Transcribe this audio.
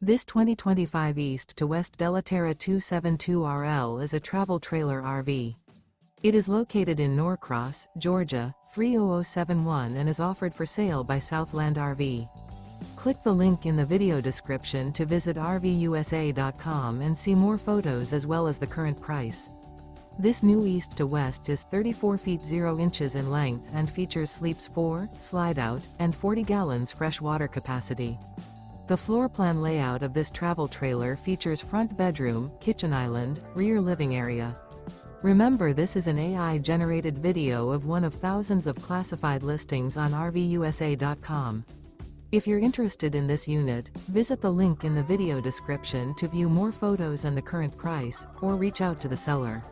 This 2025 East to West Della Terra 272RL is a travel trailer RV. It is located in Norcross, Georgia, 30071 and is offered for sale by Southland RV. Click the link in the video description to visit RVUSA.com and see more photos as well as the current price. This new East to West is 34 feet 0 inches in length and features sleeps 4, Slideout, and 40 gallons fresh water capacity. The floor plan layout of this travel trailer features front bedroom, kitchen island, rear living area. Remember, this is an AI-generated video of one of thousands of classified listings on RVUSA.com. If you're interested in this unit, visit the link in the video description to view more photos and the current price, or reach out to the seller.